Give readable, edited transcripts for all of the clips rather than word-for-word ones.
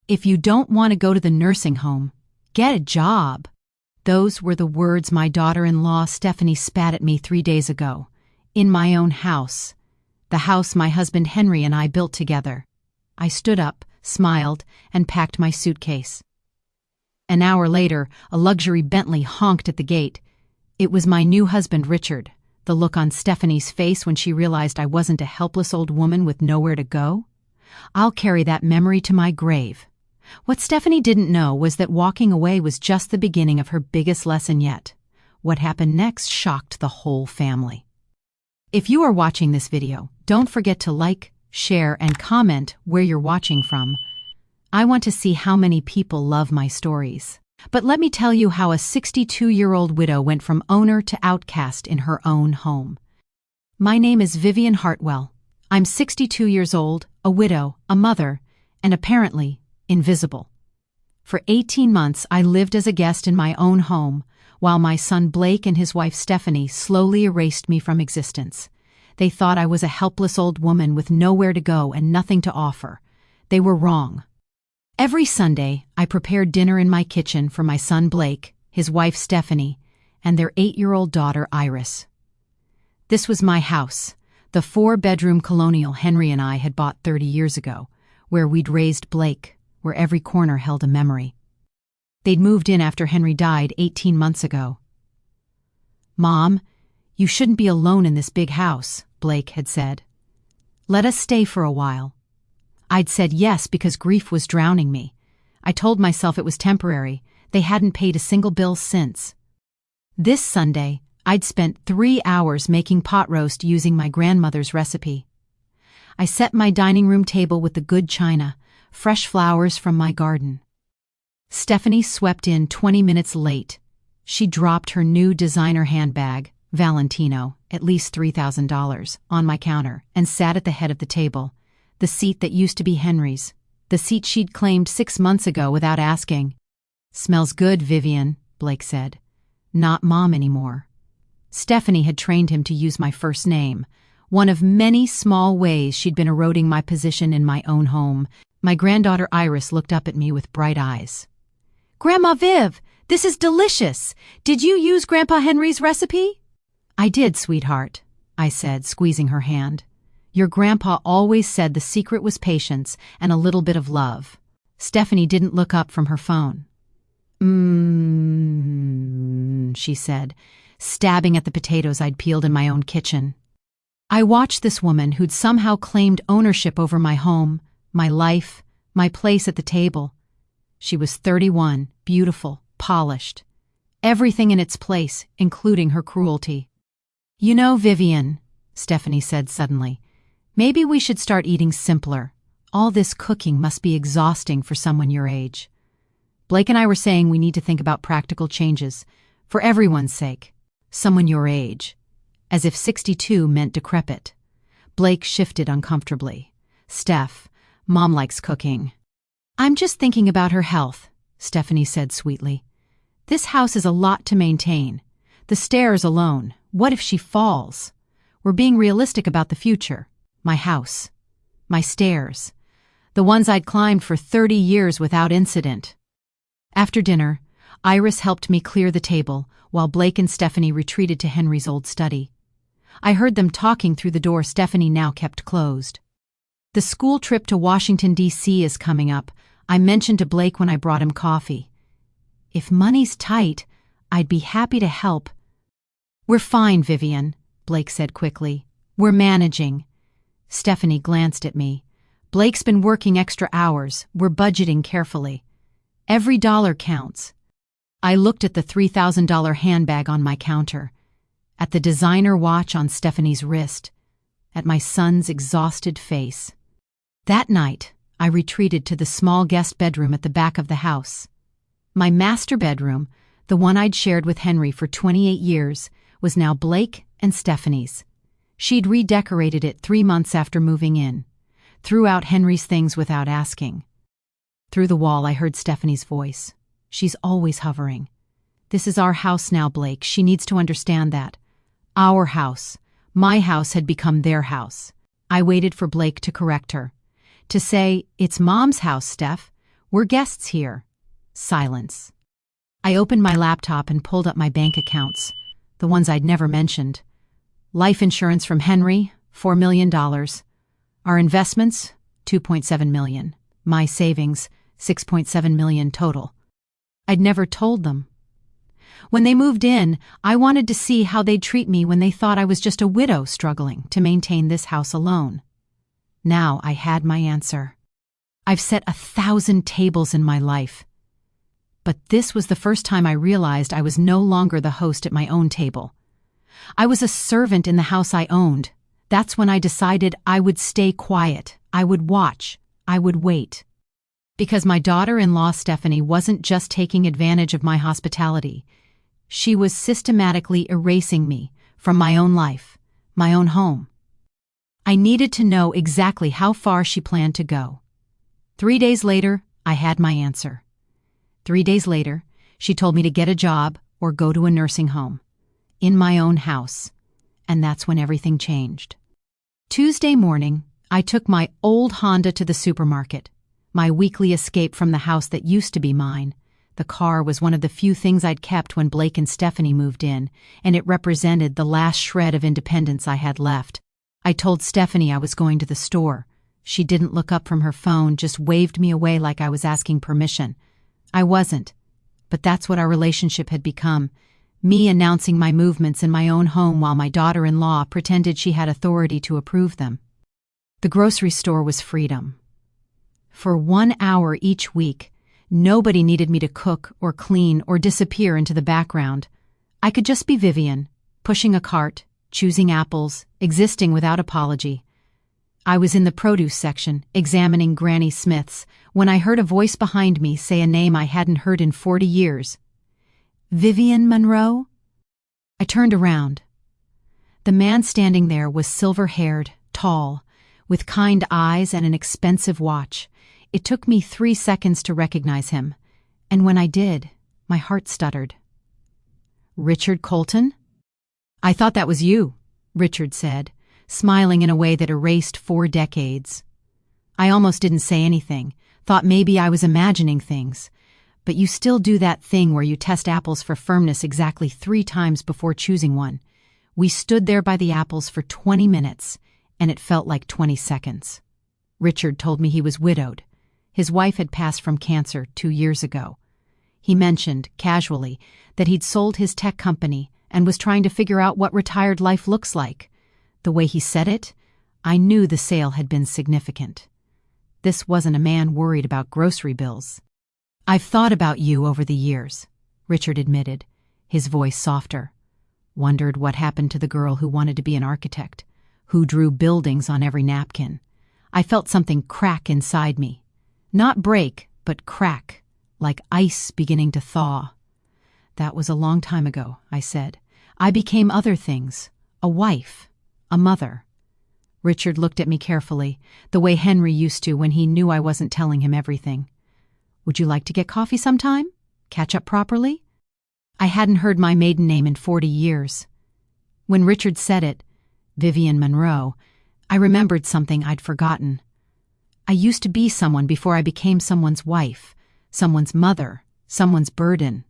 If you don't want to go to the nursing home, get a job. Those were the words my daughter-in-law Stephanie spat at me 3 days ago, in my own house, the house my husband Henry and I built together. I stood up, smiled, and packed my suitcase. An hour later, a luxury Bentley honked at the gate. It was my new husband, Richard. The look on Stephanie's face when she realized I wasn't a helpless old woman with nowhere to go? I'll carry that memory to my grave. What Stephanie didn't know was that walking away was just the beginning of her biggest lesson yet. What happened next shocked the whole family. If you are watching this video, don't forget to like, share, and comment where you're watching from. I want to see how many people love my stories. But let me tell you how a 62-year-old widow went from owner to outcast in her own home. My name is Vivian Hartwell. I'm 62 years old, a widow, a mother, and apparently invisible. For 18 months, I lived as a guest in my own home, while my son Blake and his wife Stephanie slowly erased me from existence. They thought I was a helpless old woman with nowhere to go and nothing to offer. They were wrong. Every Sunday, I prepared dinner in my kitchen for my son Blake, his wife Stephanie, and their 8-year-old daughter Iris. This was my house, the 4-bedroom colonial Henry and I had bought 30 years ago, where we'd raised Blake, where every corner held a memory. They'd moved in after Henry died 18 months ago. "Mom, you shouldn't be alone in this big house," Blake had said. "Let us stay for a while." I'd said yes because grief was drowning me. I told myself it was temporary. They hadn't paid a single bill since. This Sunday, I'd spent 3 hours making pot roast using my grandmother's recipe. I set my dining room table with the good china, fresh flowers from my garden. Stephanie swept in 20 minutes late. She dropped her new designer handbag, Valentino, at least $3,000, on my counter and sat at the head of the table, the seat that used to be Henry's, the seat she'd claimed 6 months ago without asking. "Smells good, Vivian," Blake said. Not Mom anymore. Stephanie had trained him to use my first name, one of many small ways she'd been eroding my position in my own home. My granddaughter Iris looked up at me with bright eyes. "Grandma Viv, this is delicious! Did you use Grandpa Henry's recipe?" "I did, sweetheart," I said, squeezing her hand. "Your grandpa always said the secret was patience and a little bit of love." Stephanie didn't look up from her phone. She said, stabbing at the potatoes I'd peeled in my own kitchen. I watched this woman who'd somehow claimed ownership over my home, my life, my place at the table. She was 31, beautiful, polished. Everything in its place, including her cruelty. "You know, Vivian," Stephanie said suddenly, "maybe we should start eating simpler. All this cooking must be exhausting for someone your age." Blake and I were saying we need to think about practical changes, for everyone's sake. Someone your age. As if 62 meant decrepit. Blake shifted uncomfortably. "Steph, Mom likes cooking." "I'm just thinking about her health," Stephanie said sweetly. "This house is a lot to maintain. The stairs alone. What if she falls? We're being realistic about the future. My house. My stairs. The ones I'd climbed for 30 years without incident." After dinner, Iris helped me clear the table while Blake and Stephanie retreated to Henry's old study. I heard them talking through the door Stephanie now kept closed. "The school trip to Washington, D.C. is coming up," I mentioned to Blake when I brought him coffee. "If money's tight, I'd be happy to help." "We're fine, Vivian," Blake said quickly. "We're managing." Stephanie glanced at me. "Blake's been working extra hours. We're budgeting carefully. Every dollar counts." I looked at the $3,000 handbag on my counter, at the designer watch on Stephanie's wrist, at my son's exhausted face. That night, I retreated to the small guest bedroom at the back of the house. My master bedroom, the one I'd shared with Henry for 28 years, was now Blake and Stephanie's. She'd redecorated it 3 months after moving in, threw out Henry's things without asking. Through the wall, I heard Stephanie's voice. She's always hovering. "This is our house now, Blake. She needs to understand that. Our house. My house had become their house." I waited for Blake to correct her. To say, "It's Mom's house, Steph. We're guests here. Silence. I opened my laptop and pulled up my bank accounts, the ones I'd never mentioned. Life insurance from Henry, $4 million. Our investments, $2.7 million. My savings, $6.7 million total. I'd never told them. When they moved in, I wanted to see how they'd treat me when they thought I was just a widow struggling to maintain this house alone. Now I had my answer. I've set 1,000 tables in my life. But this was the first time I realized I was no longer the host at my own table. I was a servant in the house I owned. That's when I decided I would stay quiet, I would watch, I would wait. Because my daughter-in-law Stephanie wasn't just taking advantage of my hospitality. She was systematically erasing me from my own life, my own home. I needed to know exactly how far she planned to go. 3 days later, I had my answer. 3 days later, she told me to get a job or go to a nursing home. In my own house. And that's when everything changed. Tuesday morning, I took my old Honda to the supermarket, my weekly escape from the house that used to be mine. The car was one of the few things I'd kept when Blake and Stephanie moved in, and it represented the last shred of independence I had left. I told Stephanie I was going to the store. She didn't look up from her phone, just waved me away like I was asking permission. I wasn't. But that's what our relationship had become. Me announcing my movements in my own home while my daughter-in-law pretended she had authority to approve them. The grocery store was freedom. For 1 hour each week, nobody needed me to cook or clean or disappear into the background. I could just be Vivian, pushing a cart, choosing apples, existing without apology. I was in the produce section, examining Granny Smith's, when I heard a voice behind me say a name I hadn't heard in 40 years. Vivian Monroe? I turned around. The man standing there was silver-haired, tall, with kind eyes and an expensive watch. It took me 3 seconds to recognize him, and when I did, my heart stuttered. Richard Colton? I thought that was you, Richard said, smiling in a way that erased 4 decades. I almost didn't say anything, thought maybe I was imagining things. But you still do that thing where you test apples for firmness exactly 3 times before choosing one. We stood there by the apples for 20 minutes, and it felt like 20 seconds. Richard told me he was widowed. His wife had passed from cancer 2 years ago. He mentioned, casually, that he'd sold his tech company and was trying to figure out what retired life looks like. The way he said it, I knew the sale had been significant. This wasn't a man worried about grocery bills. I've thought about you over the years, Richard admitted, his voice softer. Wondered what happened to the girl who wanted to be an architect, who drew buildings on every napkin. I felt something crack inside me. Not break, but crack, like ice beginning to thaw. That was a long time ago, I said. I became other things, a wife, a mother. Richard looked at me carefully, the way Henry used to when he knew I wasn't telling him everything. Would you like to get coffee sometime? Catch up properly? I hadn't heard my maiden name in 40 years. When Richard said it, Vivian Monroe, I remembered something I'd forgotten. I used to be someone before I became someone's wife, someone's mother, someone's burden.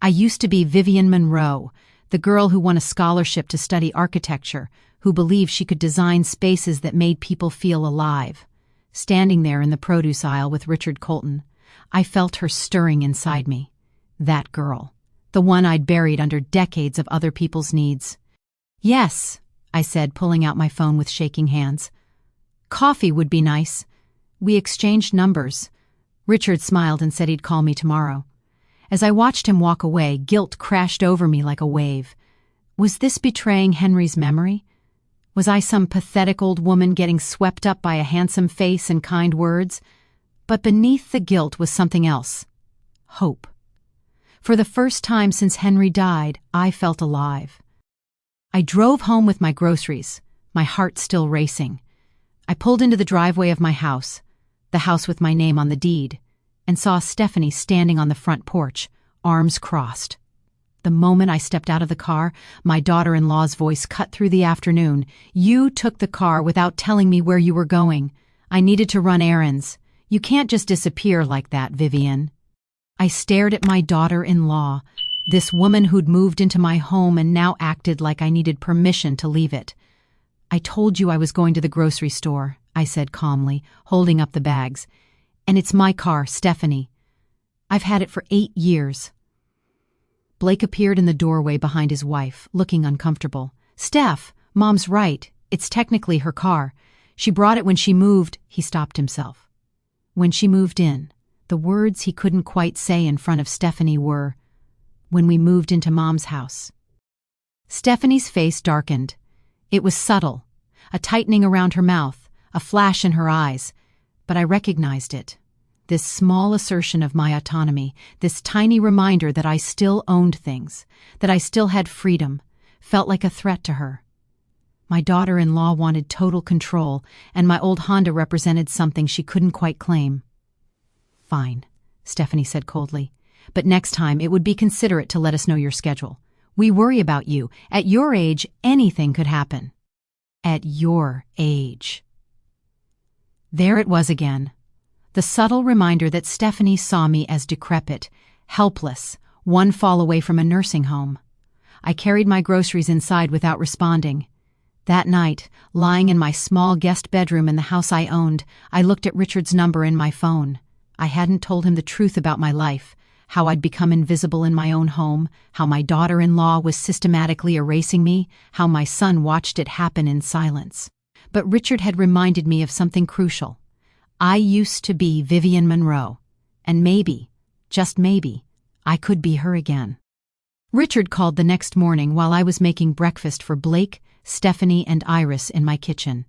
I used to be Vivian Monroe, the girl who won a scholarship to study architecture, who believed she could design spaces that made people feel alive. Standing there in the produce aisle with Richard Colton, I felt her stirring inside me. That girl, the one I'd buried under decades of other people's needs. Yes, I said, pulling out my phone with shaking hands. Coffee would be nice. We exchanged numbers. Richard smiled and said he'd call me tomorrow. As I watched him walk away, guilt crashed over me like a wave. Was this betraying Henry's memory? Was I some pathetic old woman getting swept up by a handsome face and kind words? But beneath the guilt was something else. Hope. For the first time since Henry died, I felt alive. I drove home with my groceries, my heart still racing. I pulled into the driveway of my house, the house with my name on the deed, and saw Stephanie standing on the front porch, arms crossed. The moment I stepped out of the car, my daughter-in-law's voice cut through the afternoon. You took the car without telling me where you were going. I needed to run errands. You can't just disappear like that, Vivian. I stared at my daughter-in-law, this woman who'd moved into my home and now acted like I needed permission to leave it. I told you I was going to the grocery store, I said calmly, holding up the bags. And it's my car, Stephanie. I've had it for 8 years. Blake appeared in the doorway behind his wife, looking uncomfortable. Steph, Mom's right. It's technically her car. She brought it when she moved. He stopped himself. When she moved in. The words he couldn't quite say in front of Stephanie were, when we moved into Mom's house. Stephanie's face darkened. It was subtle, a tightening around her mouth, a flash in her eyes, but I recognized it. This small assertion of my autonomy, this tiny reminder that I still owned things, that I still had freedom, felt like a threat to her. My daughter-in-law wanted total control, and my old Honda represented something she couldn't quite claim. Fine, Stephanie said coldly, but next time it would be considerate to let us know your schedule. We worry about you. At your age, anything could happen. At your age. There it was again. The subtle reminder that Stephanie saw me as decrepit, helpless, one fall away from a nursing home. I carried my groceries inside without responding. That night, lying in my small guest bedroom in the house I owned, I looked at Richard's number in my phone. I hadn't told him the truth about my life, how I'd become invisible in my own home, how my daughter-in-law was systematically erasing me, how my son watched it happen in silence. But Richard had reminded me of something crucial. I used to be Vivian Monroe, and maybe, just maybe, I could be her again. Richard called the next morning while I was making breakfast for Blake, Stephanie, and Iris in my kitchen.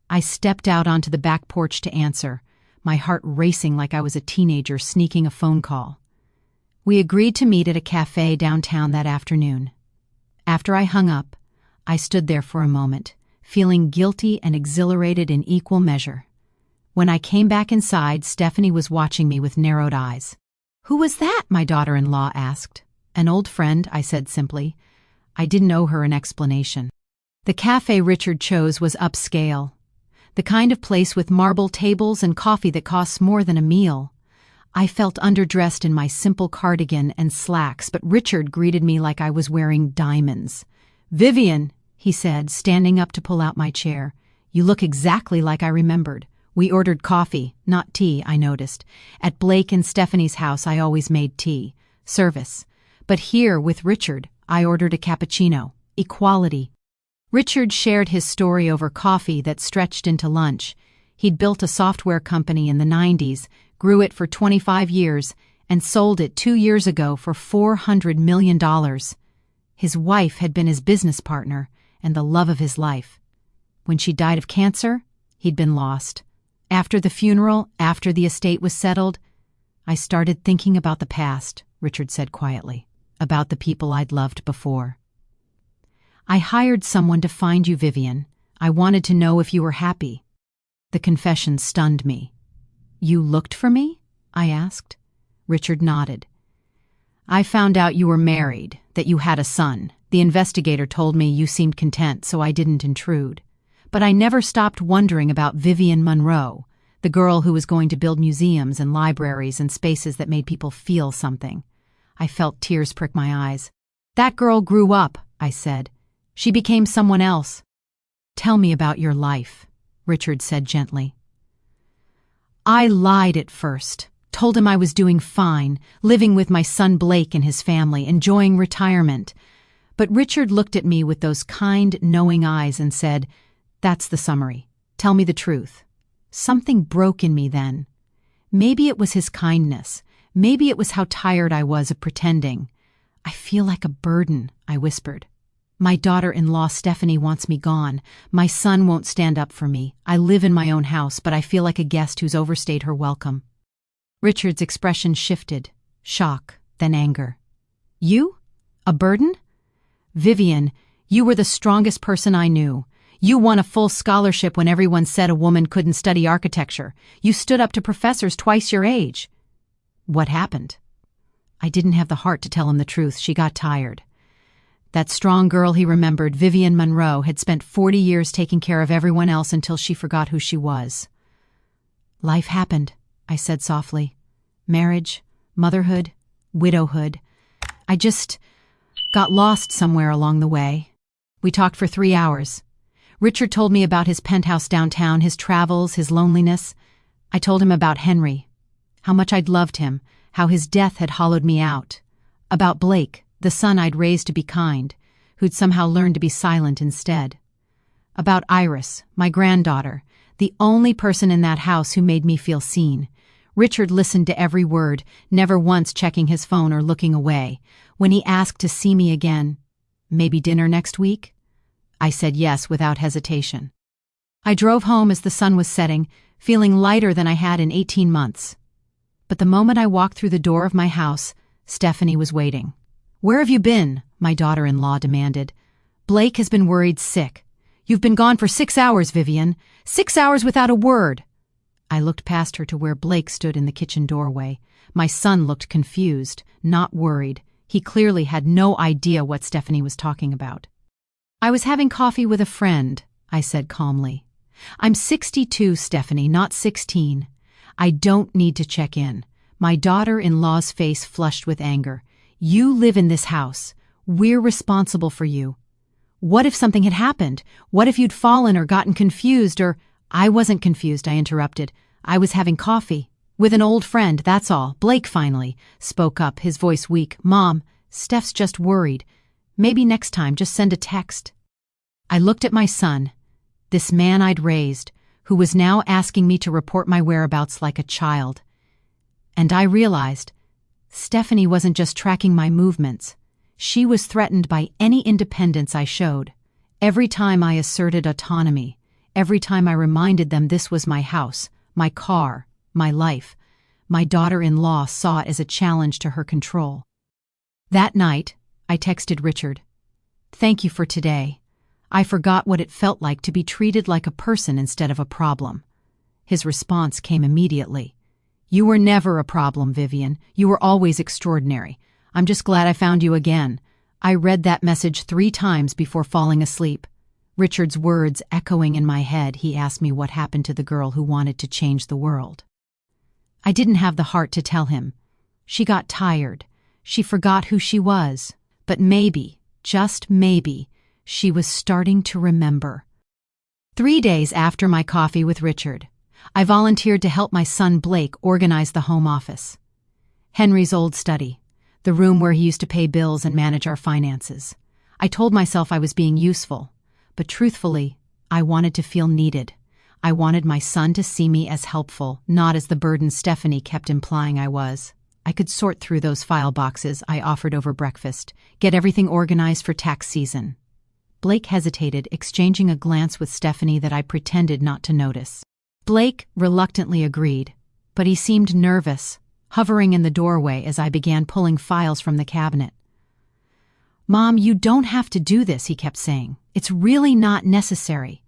I stepped out onto the back porch to answer, my heart racing like I was a teenager sneaking a phone call. We agreed to meet at a cafe downtown that afternoon. After I hung up, I stood there for a moment, feeling guilty and exhilarated in equal measure. When I came back inside, Stephanie was watching me with narrowed eyes. "Who was that?" my daughter-in-law asked. "An old friend," I said simply. I didn't owe her an explanation. The cafe Richard chose was upscale, the kind of place with marble tables and coffee that costs more than a meal. I felt underdressed in my simple cardigan and slacks, but Richard greeted me like I was wearing diamonds. "Vivian," he said, standing up to pull out my chair. "You look exactly like I remembered. We ordered coffee, not tea," I noticed. At Blake and Stephanie's house I always made tea, service. But here, with Richard, I ordered a cappuccino, equality. Richard shared his story over coffee that stretched into lunch. He'd built a software company in the 90s, grew it for 25 years, and sold it 2 years ago for $400 million. His wife had been his business partner and the love of his life. When she died of cancer, he'd been lost. After the funeral, after the estate was settled, I started thinking about the past, Richard said quietly, about the people I'd loved before. "I hired someone to find you, Vivian. I wanted to know if you were happy." The confession stunned me. "You looked for me?" I asked. Richard nodded. "I found out you were married, that you had a son. The investigator told me you seemed content, so I didn't intrude. But I never stopped wondering about Vivian Monroe, the girl who was going to build museums and libraries and spaces that made people feel something." I felt tears prick my eyes. "That girl grew up," I said. "She became someone else." "Tell me about your life," Richard said gently. I lied at first, told him I was doing fine, living with my son Blake and his family, enjoying retirement. But Richard looked at me with those kind, knowing eyes and said, "That's the summary. Tell me the truth." Something broke in me then. Maybe it was his kindness. Maybe it was how tired I was of pretending. "I feel like a burden," I whispered. "My daughter-in-law Stephanie wants me gone. My son won't stand up for me. I live in my own house, but I feel like a guest who's overstayed her welcome." Richard's expression shifted, shock, then anger. "You? A burden? Vivian, you were the strongest person I knew. You won a full scholarship when everyone said a woman couldn't study architecture. You stood up to professors twice your age." "What happened?" I didn't have the heart to tell him the truth. She got tired. That strong girl he remembered, Vivian Monroe, had spent 40 years taking care of everyone else until she forgot who she was. "Life happened," I said softly. Marriage, motherhood, widowhood. I just got lost somewhere along the way. We talked for 3 hours. Richard told me about his penthouse downtown, his travels, his loneliness. I told him about Henry, how much I'd loved him, how his death had hollowed me out. About Blake, the son I'd raised to be kind, who'd somehow learned to be silent instead. About Iris, my granddaughter, the only person in that house who made me feel seen. Richard listened to every word, never once checking his phone or looking away. When he asked to see me again, maybe dinner next week? I said yes without hesitation. I drove home as the sun was setting, feeling lighter than I had in 18 months. But the moment I walked through the door of my house, Stephanie was waiting. "Where have you been?" my daughter-in-law demanded. "Blake has been worried sick. You've been gone for 6 hours, Vivian. 6 hours without a word." I looked past her to where Blake stood in the kitchen doorway. My son looked confused, not worried. He clearly had no idea what Stephanie was talking about. "I was having coffee with a friend," I said calmly. "I'm 62, Stephanie, not 16. I don't need to check in." My daughter-in-law's face flushed with anger. "You live in this house. We're responsible for you. What if something had happened? What if you'd fallen or gotten confused or—" "I wasn't confused," I interrupted. "I was having coffee. With an old friend, that's all." Blake finally spoke up, his voice weak. "Mom, Steph's just worried. Maybe next time just send a text." I looked at my son, this man I'd raised, who was now asking me to report my whereabouts like a child. And I realized Stephanie wasn't just tracking my movements. She was threatened by any independence I showed. Every time I asserted autonomy, every time I reminded them this was my house, my car, my life, my daughter-in-law saw it as a challenge to her control. That night, I texted Richard, "Thank you for today. I forgot what it felt like to be treated like a person instead of a problem." His response came immediately. "You were never a problem, Vivian. You were always extraordinary. I'm just glad I found you again." I read that message 3 times before falling asleep. Richard's words echoing in my head, he asked me what happened to the girl who wanted to change the world. I didn't have the heart to tell him. She got tired. She forgot who she was. But maybe, just maybe, she was starting to remember. 3 days after my coffee with Richard, I volunteered to help my son Blake organize the home office. Henry's old study, the room where he used to pay bills and manage our finances. I told myself I was being useful, but truthfully, I wanted to feel needed. I wanted my son to see me as helpful, not as the burden Stephanie kept implying I was. I could sort through those file boxes I offered over breakfast, get everything organized for tax season. Blake hesitated, exchanging a glance with Stephanie that I pretended not to notice. Blake reluctantly agreed, but he seemed nervous, hovering in the doorway as I began pulling files from the cabinet. "Mom, you don't have to do this," he kept saying. "It's really not necessary."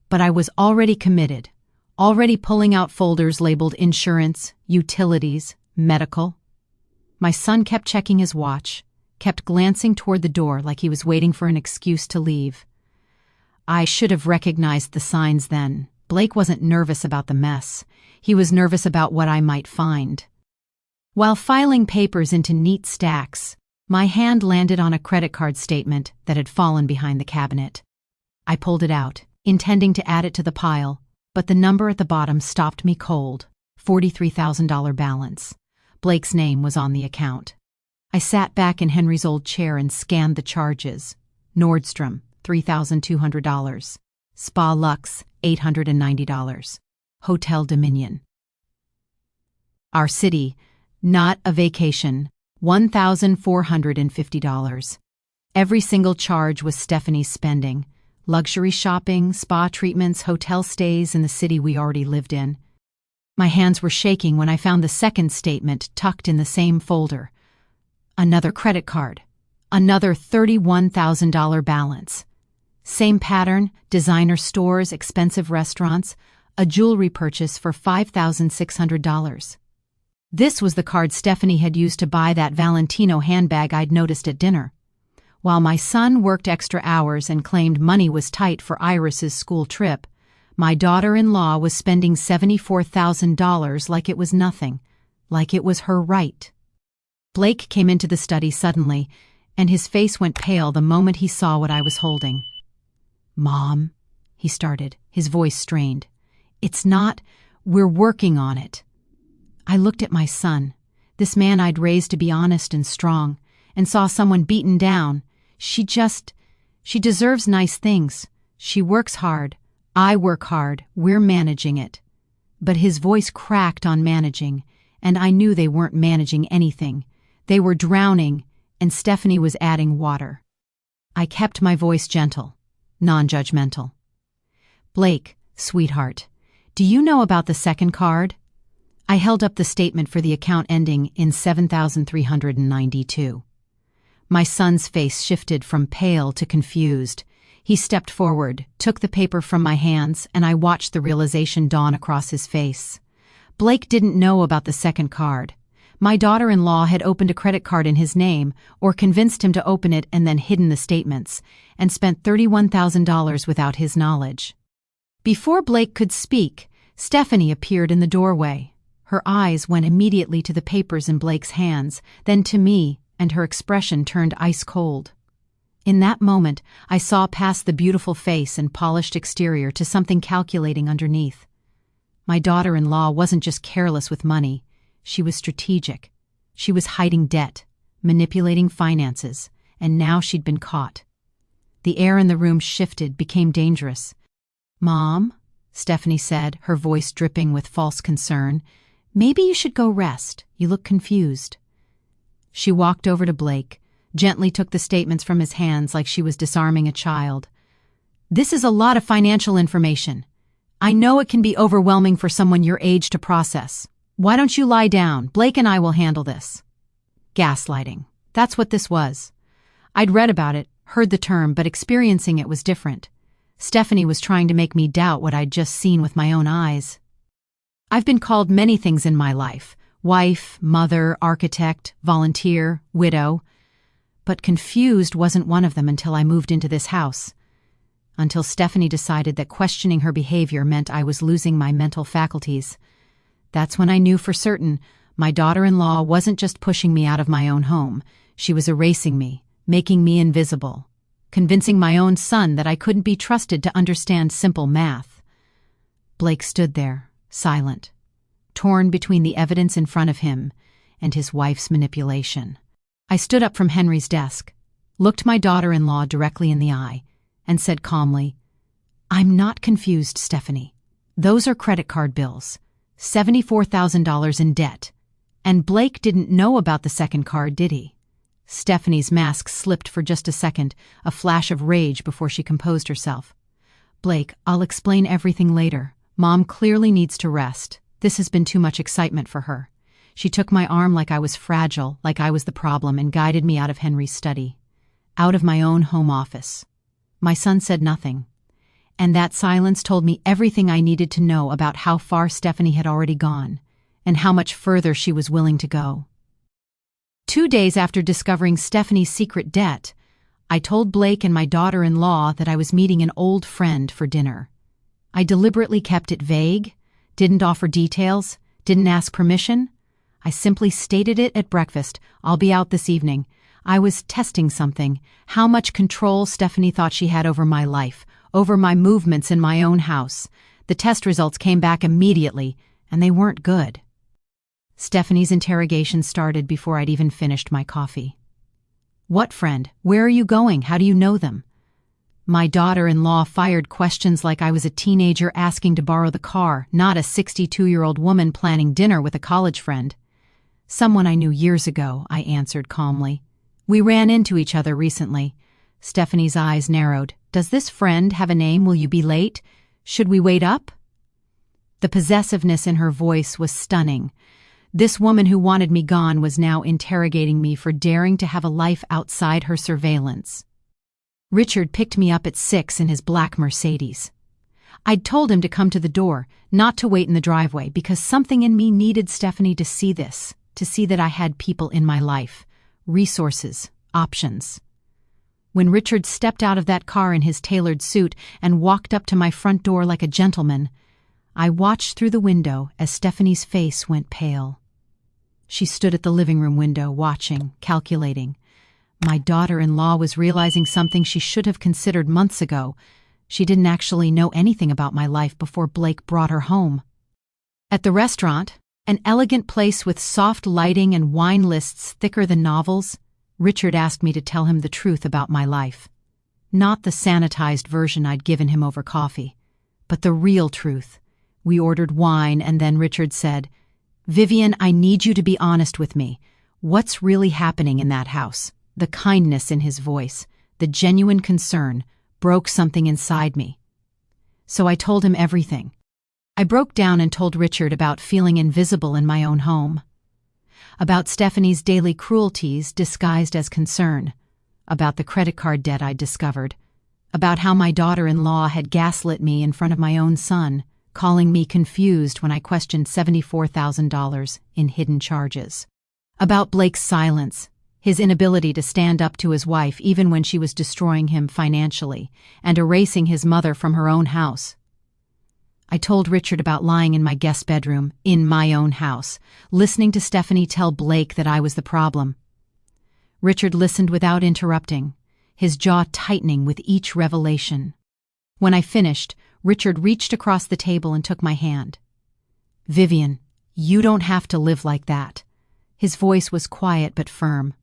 But I was already committed, already pulling out folders labeled insurance, utilities, medical. My son kept checking his watch, kept glancing toward the door like he was waiting for an excuse to leave. I should have recognized the signs then. Blake wasn't nervous about the mess. He was nervous about what I might find. While filing papers into neat stacks, my hand landed on a credit card statement that had fallen behind the cabinet. I pulled it out, intending to add it to the pile, but the number at the bottom stopped me cold. $43,000 balance. Blake's name was on the account. I sat back in Henry's old chair and scanned the charges. Nordstrom, $3,200. Spa Luxe, $890. Hotel Dominion. Our City, Not a Vacation, $1,450. Every single charge was Stephanie's spending. Luxury shopping, spa treatments, hotel stays in the city we already lived in. My hands were shaking when I found the second statement tucked in the same folder. Another credit card. Another $31,000 balance. Same pattern, designer stores, expensive restaurants, a jewelry purchase for $5,600. This was the card Stephanie had used to buy that Valentino handbag I'd noticed at dinner. While my son worked extra hours and claimed money was tight for Iris's school trip, My daughter-in-law was spending $74,000 like it was nothing, like it was her right. Blake came into the study suddenly, and his face went pale the moment he saw what I was holding. "Mom," he started, his voice strained. "It's not. We're working on it." I looked at my son, this man I'd raised to be honest and strong, and saw someone beaten down. She deserves nice things. She works hard. I work hard. We're managing it. But his voice cracked on managing, and I knew they weren't managing anything. They were drowning, and Stephanie was adding water. I kept my voice gentle, non-judgmental. "Blake, sweetheart, do you know about the second card?" I held up the statement for the account ending in 7,392. My son's face shifted from pale to confused. He stepped forward, took the paper from my hands, and I watched the realization dawn across his face. Blake didn't know about the second card. My daughter-in-law had opened a credit card in his name, or convinced him to open it and then hidden the statements, and spent $31,000 without his knowledge. Before Blake could speak, Stephanie appeared in the doorway. Her eyes went immediately to the papers in Blake's hands, then to me, and her expression turned ice cold. In that moment, I saw past the beautiful face and polished exterior to something calculating underneath. My daughter-in-law wasn't just careless with money. She was strategic. She was hiding debt, manipulating finances, and now she'd been caught. The air in the room shifted, became dangerous. "Mom," Stephanie said, her voice dripping with false concern, "maybe you should go rest. You look confused." She walked over to Blake, gently took the statements from his hands like she was disarming a child. "This is a lot of financial information. I know it can be overwhelming for someone your age to process. Why don't you lie down? Blake and I will handle this." Gaslighting. That's what this was. I'd read about it, heard the term, but experiencing it was different. Stephanie was trying to make me doubt what I'd just seen with my own eyes. I've been called many things in my life: wife, mother, architect, volunteer, widow. But confused wasn't one of them until I moved into this house. Until Stephanie decided that questioning her behavior meant I was losing my mental faculties. That's when I knew for certain my daughter-in-law wasn't just pushing me out of my own home. She was erasing me, making me invisible, convincing my own son that I couldn't be trusted to understand simple math. Blake stood there, silent, torn between the evidence in front of him and his wife's manipulation. I stood up from Henry's desk, looked my daughter-in-law directly in the eye, and said calmly, "I'm not confused, Stephanie. Those are credit card bills. $74,000 in debt. And Blake didn't know about the second card, did he?" Stephanie's mask slipped for just a second, a flash of rage before she composed herself. "Blake, I'll explain everything later. Mom clearly needs to rest. This has been too much excitement for her." She took my arm like I was fragile, like I was the problem, and guided me out of Henry's study, out of my own home office. My son said nothing, and that silence told me everything I needed to know about how far Stephanie had already gone, and how much further she was willing to go. 2 days after discovering Stephanie's secret debt, I told Blake and my daughter-in-law that I was meeting an old friend for dinner. I deliberately kept it vague, didn't offer details, didn't ask permission. I simply stated it at breakfast: "I'll be out this evening." I was testing something, how much control Stephanie thought she had over my life, over my movements in my own house. The test results came back immediately, and they weren't good. Stephanie's interrogation started before I'd even finished my coffee. "What friend? Where are you going? How do you know them?" My daughter-in-law fired questions like I was a teenager asking to borrow the car, not a 62-year-old woman planning dinner with a college friend. "Someone I knew years ago," I answered calmly. "We ran into each other recently." Stephanie's eyes narrowed. "Does this friend have a name? Will you be late? Should we wait up?" The possessiveness in her voice was stunning. This woman who wanted me gone was now interrogating me for daring to have a life outside her surveillance. Richard picked me up at 6 in his black Mercedes. I'd told him to come to the door, not to wait in the driveway, because something in me needed Stephanie to see this, to see that I had people in my life, resources, options. When Richard stepped out of that car in his tailored suit and walked up to my front door like a gentleman, I watched through the window as Stephanie's face went pale. She stood at the living room window, watching, calculating. My daughter-in-law was realizing something she should have considered months ago. She didn't actually know anything about my life before Blake brought her home. At the restaurant, an elegant place with soft lighting and wine lists thicker than novels, Richard asked me to tell him the truth about my life. Not the sanitized version I'd given him over coffee, but the real truth. We ordered wine, and then Richard said, "Vivian, I need you to be honest with me. What's really happening in that house?" The kindness in his voice, the genuine concern, broke something inside me. So I told him everything. I broke down and told Richard about feeling invisible in my own home, about Stephanie's daily cruelties disguised as concern, about the credit card debt I'd discovered, about how my daughter-in-law had gaslit me in front of my own son, calling me confused when I questioned $74,000 in hidden charges, about Blake's silence, his inability to stand up to his wife even when she was destroying him financially and erasing his mother from her own house. I told Richard about lying in my guest bedroom, in my own house, listening to Stephanie tell Blake that I was the problem. Richard listened without interrupting, his jaw tightening with each revelation. When I finished, Richard reached across the table and took my hand. "Vivian, you don't have to live like that." His voice was quiet but firm.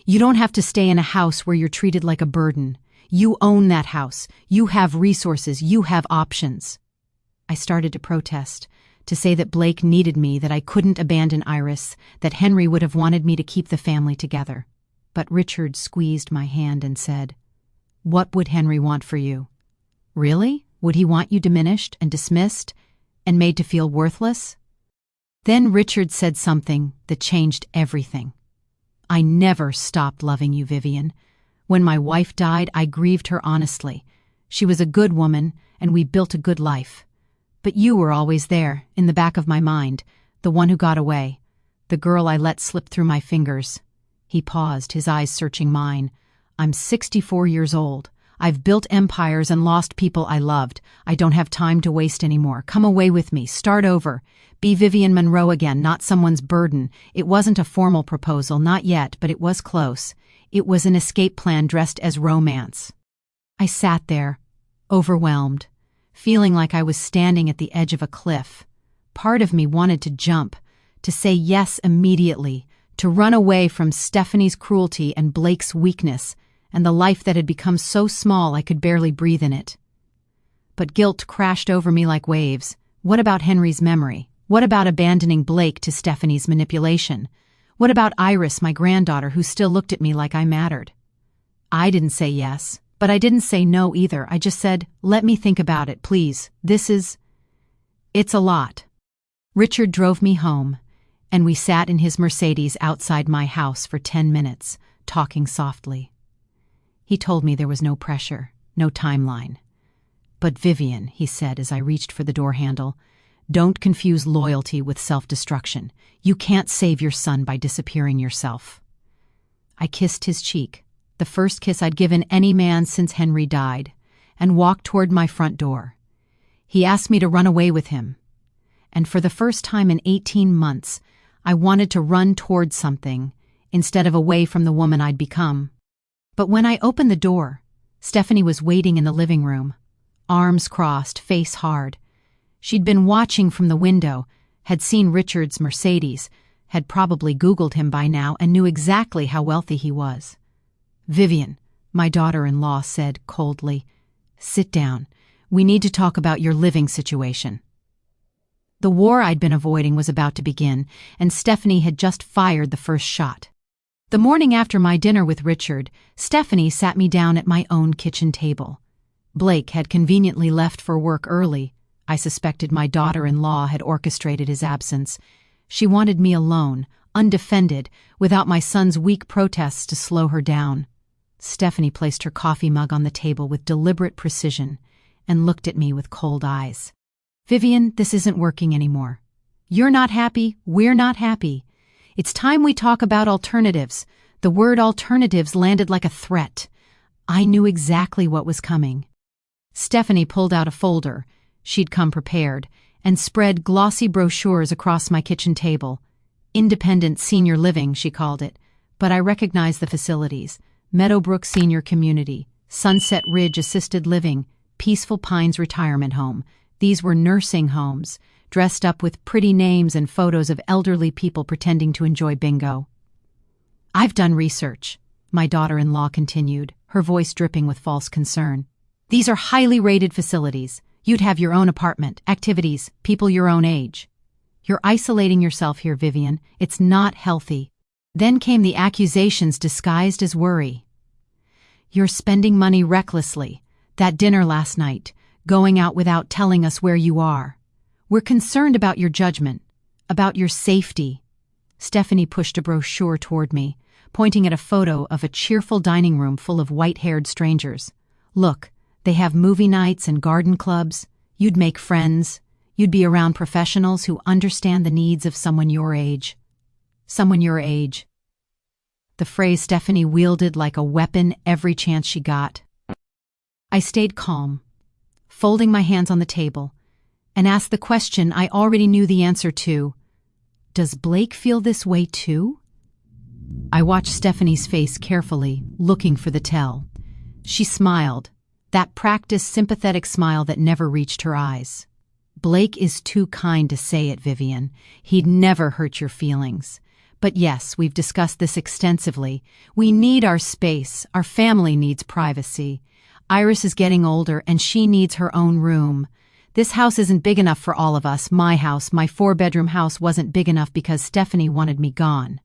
"You don't have to stay in a house where you're treated like a burden. You own that house. You have resources. You have options." I started to protest, to say that Blake needed me, that I couldn't abandon Iris, that Henry would have wanted me to keep the family together. But Richard squeezed my hand and said, "What would Henry want for you? Really? Would he want you diminished and dismissed and made to feel worthless?" Then Richard said something that changed everything. "I never stopped loving you, Vivian. When my wife died, I grieved her honestly. She was a good woman, and we built a good life. But you were always there, in the back of my mind, the one who got away, the girl I let slip through my fingers." He paused, his eyes searching mine. "I'm 64 years old. I've built empires and lost people I loved. I don't have time to waste anymore. Come away with me. Start over. Be Vivian Monroe again, not someone's burden." It wasn't a formal proposal, not yet, but it was close. It was an escape plan dressed as romance. I sat there, overwhelmed, feeling like I was standing at the edge of a cliff. Part of me wanted to jump, to say yes immediately, to run away from Stephanie's cruelty and Blake's weakness, and the life that had become so small I could barely breathe in it. But guilt crashed over me like waves. What about Henry's memory? What about abandoning Blake to Stephanie's manipulation? What about Iris, my granddaughter, who still looked at me like I mattered? I didn't say yes, but I didn't say no either. I just said, "Let me think about it, please. It's a lot." Richard drove me home, and we sat in his Mercedes outside my house for 10 minutes, talking softly. He told me there was no pressure, no timeline. "But Vivian," he said as I reached for the door handle, "don't confuse loyalty with self-destruction. You can't save your son by disappearing yourself." I kissed his cheek, the first kiss I'd given any man since Henry died, and walked toward my front door. He asked me to run away with him, and for the first time in 18 months, I wanted to run toward something instead of away from the woman I'd become. But when I opened the door, Stephanie was waiting in the living room, arms crossed, face hard. She'd been watching from the window, had seen Richard's Mercedes, had probably Googled him by now and knew exactly how wealthy he was. "Vivian," my daughter-in-law said coldly, "sit down. We need to talk about your living situation." The war I'd been avoiding was about to begin, and Stephanie had just fired the first shot. The morning after my dinner with Richard, Stephanie sat me down at my own kitchen table. Blake had conveniently left for work early. I suspected my daughter-in-law had orchestrated his absence. She wanted me alone, undefended, without my son's weak protests to slow her down. Stephanie placed her coffee mug on the table with deliberate precision and looked at me with cold eyes. "Vivian, this isn't working anymore. You're not happy, we're not happy. It's time we talk about alternatives." The word alternatives landed like a threat. I knew exactly what was coming. Stephanie pulled out a folder, she'd come prepared, and spread glossy brochures across my kitchen table. Independent Senior Living, she called it, but I recognized the facilities: Meadowbrook Senior Community, Sunset Ridge Assisted Living, Peaceful Pines Retirement Home. These were nursing homes, dressed up with pretty names and photos of elderly people pretending to enjoy bingo. I've done research, my daughter-in-law continued, her voice dripping with false concern. These are highly rated facilities. You'd have your own apartment, activities, people your own age. You're isolating yourself here, Vivian. It's not healthy. Then came the accusations disguised as worry. You're spending money recklessly. That dinner last night, going out without telling us where you are. We're concerned about your judgment, about your safety. Stephanie pushed a brochure toward me, pointing at a photo of a cheerful dining room full of white-haired strangers. Look, they have movie nights and garden clubs. You'd make friends. You'd be around professionals who understand the needs of someone your age. Someone your age. The phrase Stephanie wielded like a weapon every chance she got. I stayed calm, folding my hands on the table, and asked the question I already knew the answer to. Does Blake feel this way too? I watched Stephanie's face carefully, looking for the tell. She smiled, that practiced sympathetic smile that never reached her eyes. Blake is too kind to say it, Vivian. He'd never hurt your feelings. But yes, we've discussed this extensively. We need our space. Our family needs privacy. Iris is getting older and she needs her own room. This house isn't big enough for all of us. My house, my 4-bedroom house, wasn't big enough because Stephanie wanted me gone.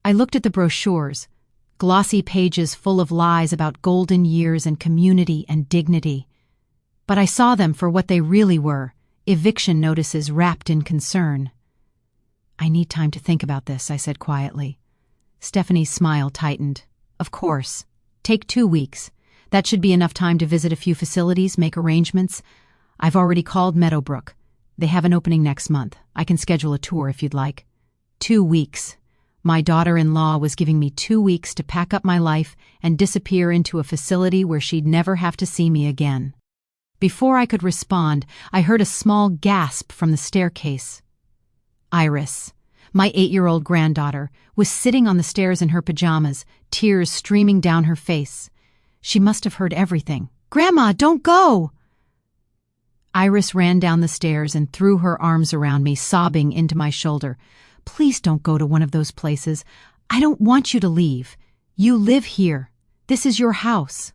I looked at the brochures, glossy pages full of lies about golden years and community and dignity. But I saw them for what they really were, eviction notices wrapped in concern. I need time to think about this, I said quietly. Stephanie's smile tightened. Of course. Take 2 weeks. That should be enough time to visit a few facilities, make arrangements. I've already called Meadowbrook. They have an opening next month. I can schedule a tour if you'd like. 2 weeks. My daughter-in-law was giving me 2 weeks to pack up my life and disappear into a facility where she'd never have to see me again. Before I could respond, I heard a small gasp from the staircase. Iris, my 8-year-old granddaughter, was sitting on the stairs in her pajamas, tears streaming down her face. She must have heard everything. "Grandma, don't go!" Iris ran down the stairs and threw her arms around me, sobbing into my shoulder. "Please don't go to one of those places. I don't want you to leave. You live here. This is your house."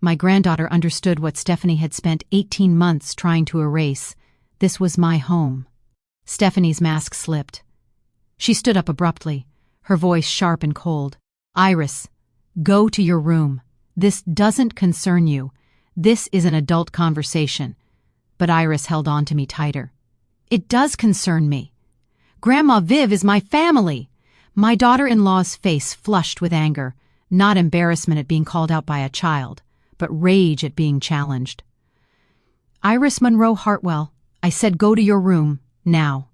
My granddaughter understood what Stephanie had spent 18 months trying to erase. This was my home. Stephanie's mask slipped. She stood up abruptly, her voice sharp and cold. "Iris, go to your room. This doesn't concern you. This is an adult conversation." But Iris held on to me tighter. "It does concern me. Grandma Viv is my family." My daughter-in-law's face flushed with anger, not embarrassment at being called out by a child, but rage at being challenged. "Iris Monroe Hartwell," I said, "go to your room, now."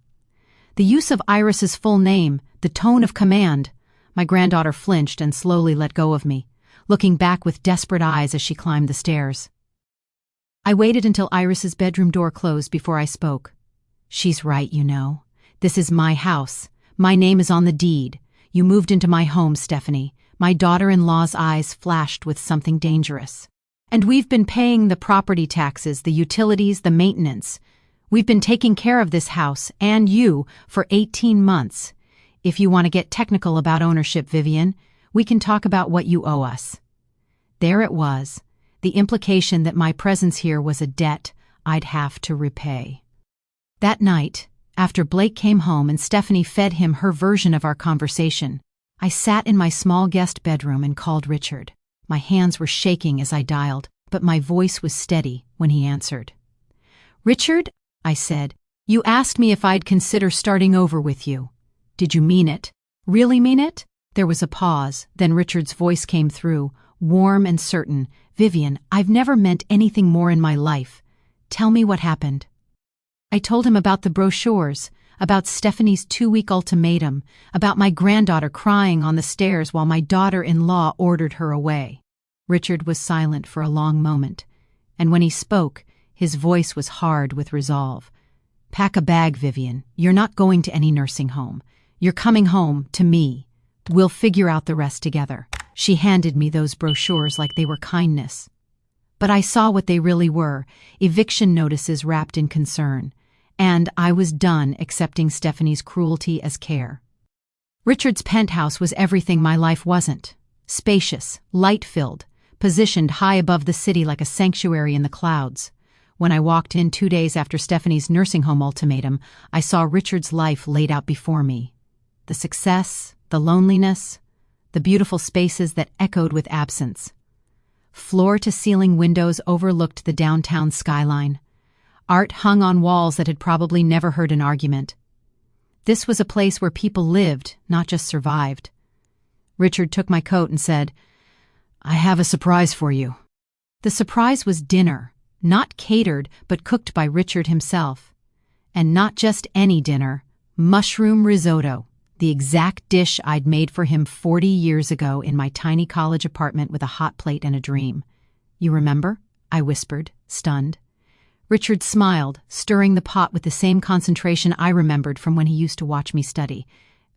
The use of Iris's full name, the tone of command. My granddaughter flinched and slowly let go of me, looking back with desperate eyes as she climbed the stairs. I waited until Iris's bedroom door closed before I spoke. "She's right, you know. This is my house. My name is on the deed. You moved into my home, Stephanie." My daughter-in-law's eyes flashed with something dangerous. "And we've been paying the property taxes, the utilities, the maintenance. We've been taking care of this house and you for 18 months. If you want to get technical about ownership, Vivian, we can talk about what you owe us." There it was, the implication that my presence here was a debt I'd have to repay. That night, after Blake came home and Stephanie fed him her version of our conversation, I sat in my small guest bedroom and called Richard. My hands were shaking as I dialed, but my voice was steady when he answered. "Richard," I said, "you asked me if I'd consider starting over with you. Did you mean it? Really mean it?" There was a pause, then Richard's voice came through, warm and certain. "Vivian, I've never meant anything more in my life. Tell me what happened." I told him about the brochures, about Stephanie's 2-week ultimatum, about my granddaughter crying on the stairs while my daughter-in-law ordered her away. Richard was silent for a long moment, and when he spoke, his voice was hard with resolve. "Pack a bag, Vivian. You're not going to any nursing home. You're coming home to me. We'll figure out the rest together." She handed me those brochures like they were kindness. But I saw what they really were, eviction notices wrapped in concern, and I was done accepting Stephanie's cruelty as care. Richard's penthouse was everything my life wasn't. Spacious, light-filled, positioned high above the city like a sanctuary in the clouds. When I walked in 2 days after Stephanie's nursing home ultimatum, I saw Richard's life laid out before me. The success, the loneliness, the beautiful spaces that echoed with absence. Floor-to-ceiling windows overlooked the downtown skyline. Art hung on walls that had probably never heard an argument. This was a place where people lived, not just survived. Richard took my coat and said, "I have a surprise for you." The surprise was dinner, not catered but cooked by Richard himself. And not just any dinner, mushroom risotto, the exact dish I'd made for him 40 years ago in my tiny college apartment with a hot plate and a dream. "You remember?" I whispered, stunned. Richard smiled, stirring the pot with the same concentration I remembered from when he used to watch me study.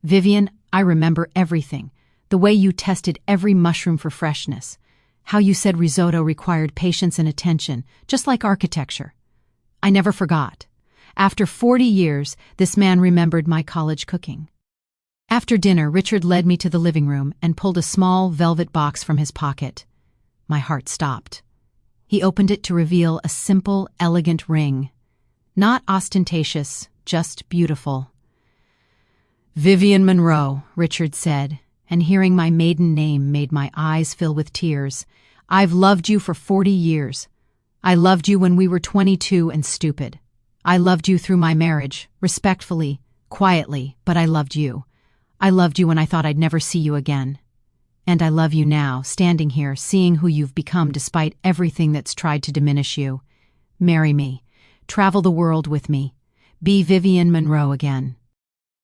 "Vivian, I remember everything. The way you tested every mushroom for freshness. How you said risotto required patience and attention, just like architecture. I never forgot. After 40 years, this man remembered my college cooking." After dinner, Richard led me to the living room and pulled a small velvet box from his pocket. My heart stopped. He opened it to reveal a simple, elegant ring. Not ostentatious, just beautiful. "Vivian Monroe," Richard said, and hearing my maiden name made my eyes fill with tears. "I've loved you for 40 years. I loved you when we were 22 and stupid. I loved you through my marriage, respectfully, quietly, but I loved you. I loved you when I thought I'd never see you again. And I love you now, standing here, seeing who you've become despite everything that's tried to diminish you. Marry me. Travel the world with me. Be Vivian Monroe again."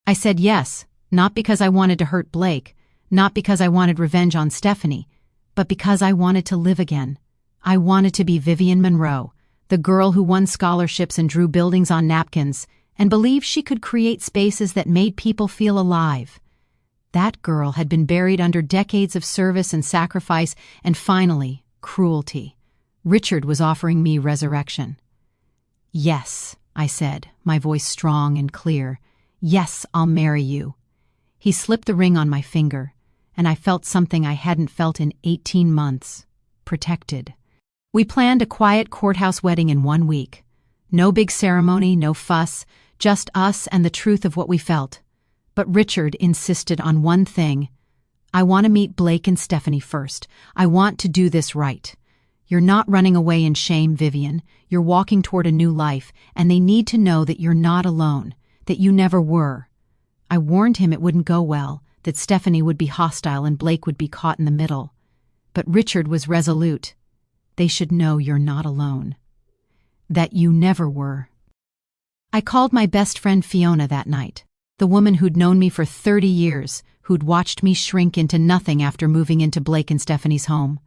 I said yes, not because I wanted to hurt Blake, not because I wanted revenge on Stephanie, but because I wanted to live again. I wanted to be Vivian Monroe, the girl who won scholarships and drew buildings on napkins, and believed she could create spaces that made people feel alive. That girl had been buried under decades of service and sacrifice, and finally, cruelty. Richard was offering me resurrection. "Yes," I said, my voice strong and clear. "Yes, I'll marry you." He slipped the ring on my finger, and I felt something I hadn't felt in 18 months. Protected. We planned a quiet courthouse wedding in 1 week. No big ceremony, no fuss, just us and the truth of what we felt. But Richard insisted on one thing. "I want to meet Blake and Stephanie first. I want to do this right. You're not running away in shame, Vivian. You're walking toward a new life, and they need to know that you're not alone, that you never were." I warned him it wouldn't go well, that Stephanie would be hostile and Blake would be caught in the middle. But Richard was resolute. "They should know you're not alone. That you never were." I called my best friend Fiona that night. The woman who'd known me for 30 years, who'd watched me shrink into nothing after moving into Blake and Stephanie's home.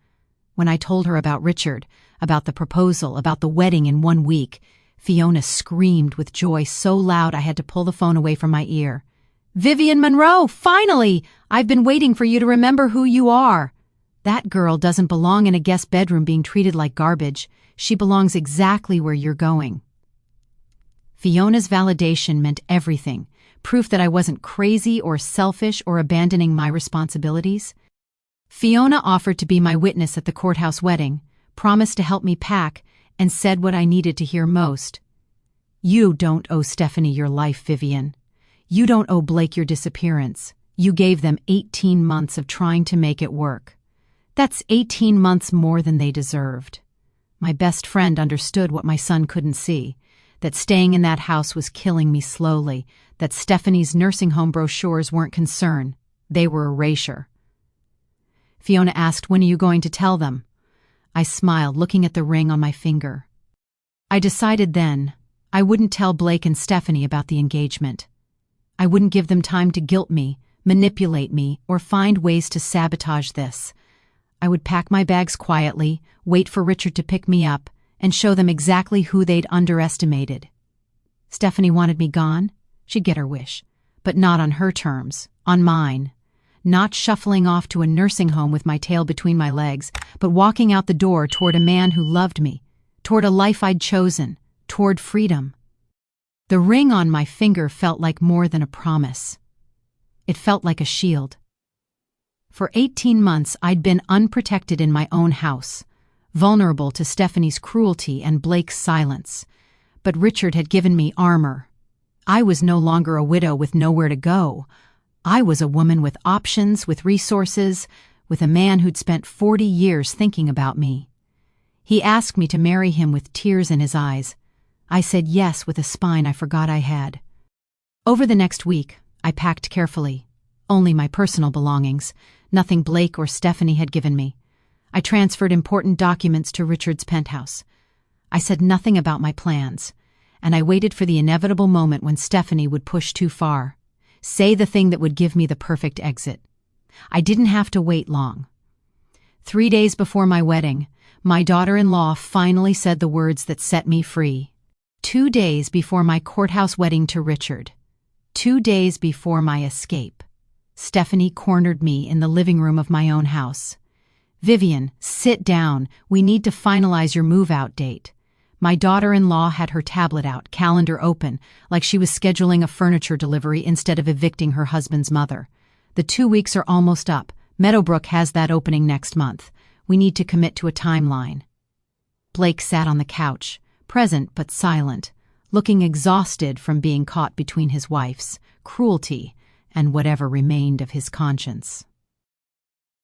When I told her about Richard, about the proposal, about the wedding in 1 week, Fiona screamed with joy so loud I had to pull the phone away from my ear. "Vivian Monroe, finally! I've been waiting for you to remember who you are. That girl doesn't belong in a guest bedroom being treated like garbage. She belongs exactly where you're going." Fiona's validation meant everything. Proof that I wasn't crazy or selfish or abandoning my responsibilities. Fiona offered to be my witness at the courthouse wedding, promised to help me pack, and said what I needed to hear most. "You don't owe Stephanie your life, Vivian. You don't owe Blake your disappearance. You gave them 18 months of trying to make it work. That's 18 months more than they deserved." My best friend understood what my son couldn't see, that staying in that house was killing me slowly, that Stephanie's nursing home brochures weren't concern, they were erasure. Fiona asked, "When are you going to tell them?" I smiled, looking at the ring on my finger. I decided then I wouldn't tell Blake and Stephanie about the engagement. I wouldn't give them time to guilt me, manipulate me, or find ways to sabotage this. I would pack my bags quietly, wait for Richard to pick me up, and show them exactly who they'd underestimated. Stephanie wanted me gone. She'd get her wish. But not on her terms, on mine. Not shuffling off to a nursing home with my tail between my legs, but walking out the door toward a man who loved me, toward a life I'd chosen, toward freedom. The ring on my finger felt like more than a promise. It felt like a shield. For 18 months I'd been unprotected in my own house, vulnerable to Stephanie's cruelty and Blake's silence. But Richard had given me armor. I was no longer a widow with nowhere to go. I was a woman with options, with resources, with a man who'd spent 40 years thinking about me. He asked me to marry him with tears in his eyes. I said yes with a spine I forgot I had. Over the next week, I packed carefully. Only my personal belongings, nothing Blake or Stephanie had given me. I transferred important documents to Richard's penthouse. I said nothing about my plans, and I waited for the inevitable moment when Stephanie would push too far, say the thing that would give me the perfect exit. I didn't have to wait long. 3 days before my wedding, my daughter-in-law finally said the words that set me free. 2 days before my courthouse wedding to Richard. 2 days before my escape. Stephanie cornered me in the living room of my own house. "Vivian, sit down. We need to finalize your move-out date." My daughter-in-law had her tablet out, calendar open, like she was scheduling a furniture delivery instead of evicting her husband's mother. "The 2 weeks are almost up. Meadowbrook has that opening next month. We need to commit to a timeline." Blake sat on the couch, present but silent, looking exhausted from being caught between his wife's cruelty and whatever remained of his conscience.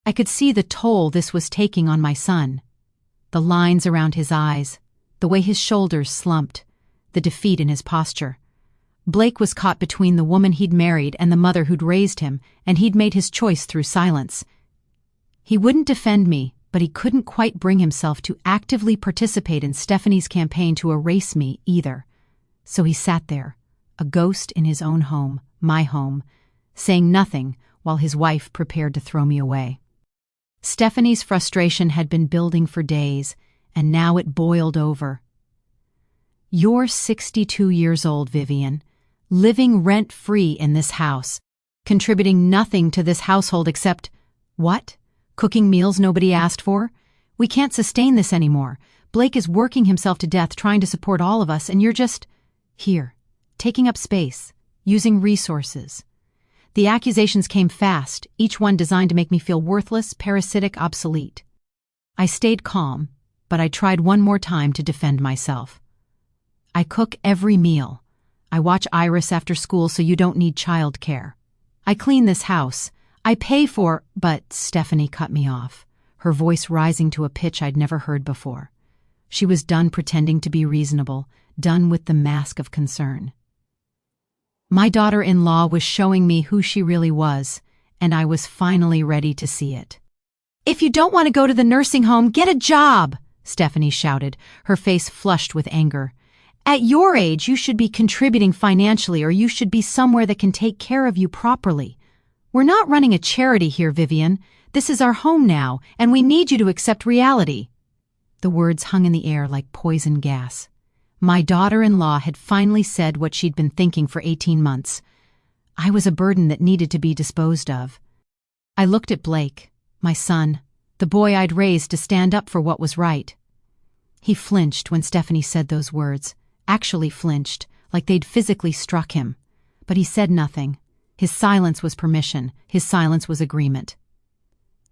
I could see the toll this was taking on my son. The lines around his eyes, the way his shoulders slumped, the defeat in his posture. Blake was caught between the woman he'd married and the mother who'd raised him, and he'd made his choice through silence. He wouldn't defend me, but he couldn't quite bring himself to actively participate in Stephanie's campaign to erase me either. So he sat there, a ghost in his own home, my home, saying nothing while his wife prepared to throw me away. Stephanie's frustration had been building for days, and now it boiled over. "You're 62 years old, Vivian, living rent-free in this house, contributing nothing to this household except, what? Cooking meals nobody asked for? We can't sustain this anymore. Blake is working himself to death trying to support all of us, and you're just here, taking up space, using resources." The accusations came fast, each one designed to make me feel worthless, parasitic, obsolete. I stayed calm, but I tried one more time to defend myself. "I cook every meal. I watch Iris after school so you don't need child care. I clean this house. I pay for—" But Stephanie cut me off, her voice rising to a pitch I'd never heard before. She was done pretending to be reasonable, done with the mask of concern. My daughter-in-law was showing me who she really was, and I was finally ready to see it. "If you don't want to go to the nursing home, get a job!" Stephanie shouted, her face flushed with anger. "At your age, you should be contributing financially, or you should be somewhere that can take care of you properly. We're not running a charity here, Vivian. This is our home now, and we need you to accept reality." The words hung in the air like poison gas. My daughter-in-law had finally said what she'd been thinking for 18 months. I was a burden that needed to be disposed of. I looked at Blake, my son, the boy I'd raised to stand up for what was right. He flinched when Stephanie said those words, actually flinched, like they'd physically struck him. But he said nothing. His silence was permission. His silence was agreement.